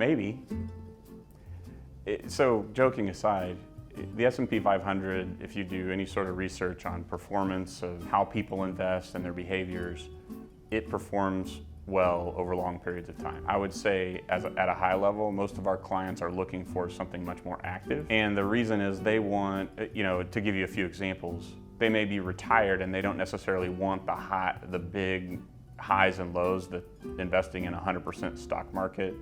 Maybe. So joking aside, the S&P 500, if you do any sort of research on performance of how people invest and their behaviors, it performs well over long periods of time. I would say at a high level, most of our clients are looking for something much more active. And the reason is they want, to give you a few examples, they may be retired and they don't necessarily want the big highs and lows that investing in a 100% stock market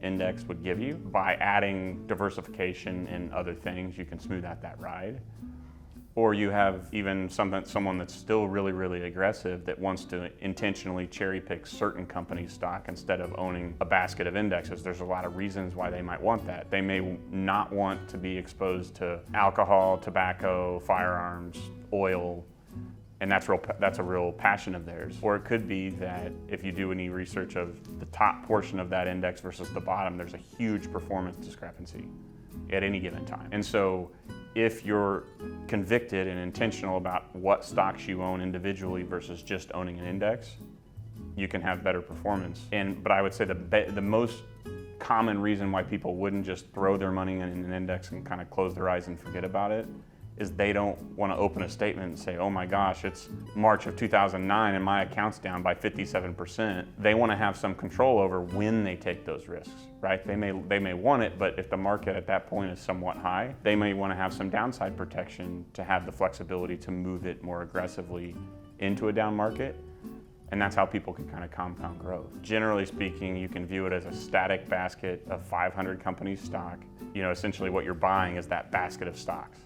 index would give you. By adding diversification in other things, you can smooth out that ride. Or you have even someone that's still really, really aggressive that wants to intentionally cherry pick certain companies' stock instead of owning a basket of indexes. There's a lot of reasons why they might want that. They may not want to be exposed to alcohol, tobacco, firearms, oil, and that's a real passion of theirs. Or it could be that if you do any research of the top portion of that index versus the bottom, there's a huge performance discrepancy at any given time. And so if you're convicted and intentional about what stocks you own individually versus just owning an index, you can have better performance. But I would say the most common reason why people wouldn't just throw their money in an index and kind of close their eyes and forget about it is they don't want to open a statement and say, oh my gosh, it's March of 2009 and my account's down by 57%. They want to have some control over when they take those risks, right? They may want it, but if the market at that point is somewhat high, they may want to have some downside protection to have the flexibility to move it more aggressively into a down market. And that's how people can kind of compound growth. Generally speaking, you can view it as a static basket of 500 companies' stock. Essentially what you're buying is that basket of stocks.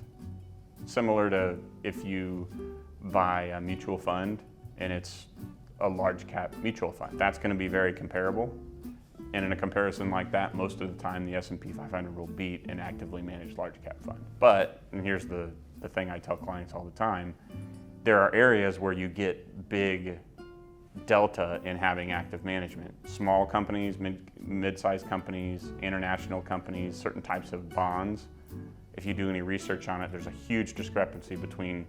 Similar to if you buy a mutual fund and it's a large cap mutual fund. That's going to be very comparable. And in a comparison like that, most of the time the S&P 500 will beat an actively managed large cap fund. But, and here's the thing I tell clients all the time, there are areas where you get big delta in having active management. Small companies, mid-sized companies, international companies, certain types of bonds. If you do any research on it, there's a huge discrepancy between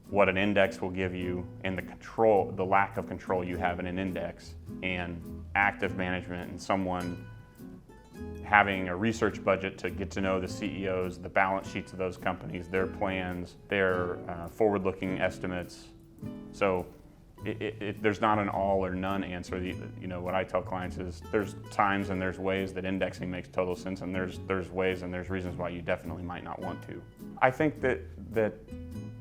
what an index will give you and the lack of control you have in an index, and active management and someone having a research budget to get to know the CEOs, the balance sheets of those companies, their plans, their forward-looking estimates. So there's not an all or none answer. What I tell clients is there's times and there's ways that indexing makes total sense, and there's ways and there's reasons why you definitely might not want to. I think that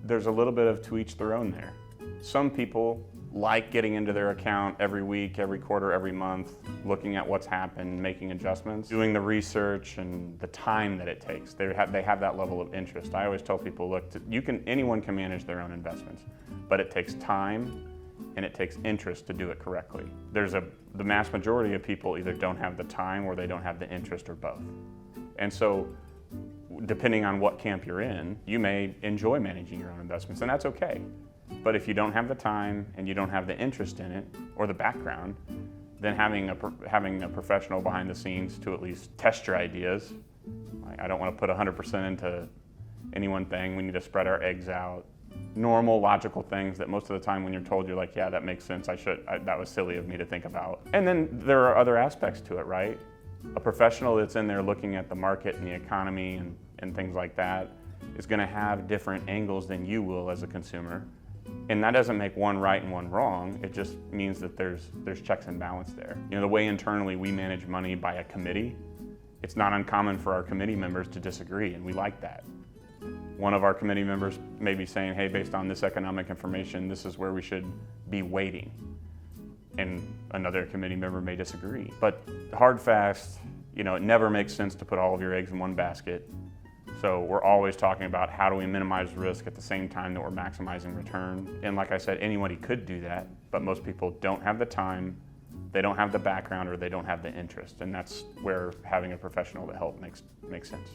there's a little bit of to each their own there. Some people like getting into their account every week, every quarter, every month, looking at what's happened, making adjustments, doing the research and the time that it takes. They have that level of interest. I always tell people, look, anyone can manage their own investments, but it takes time and it takes interest to do it correctly. The mass majority of people either don't have the time or they don't have the interest, or both. And so depending on what camp you're in, you may enjoy managing your own investments, and that's okay. But if you don't have the time and you don't have the interest in it or the background, then having a professional behind the scenes to at least test your ideas. I don't want to put 100% into any one thing. We need to spread our eggs out. Normal, logical things that most of the time when you're told, you're like, yeah, that makes sense. That was silly of me to think about. And then there are other aspects to it, right? A professional that's in there looking at the market and the economy and things like that is going to have different angles than you will as a consumer. And that doesn't make one right and one wrong. It just means that there's checks and balance there. The way internally we manage money by a committee, it's not uncommon for our committee members to disagree, and we like that. One of our committee members may be saying, hey, based on this economic information, this is where we should be weighting. And another committee member may disagree. But hard, fast, it never makes sense to put all of your eggs in one basket. So we're always talking about how do we minimize risk at the same time that we're maximizing return. And like I said, anybody could do that, but most people don't have the time, they don't have the background, or they don't have the interest. And that's where having a professional to help makes sense.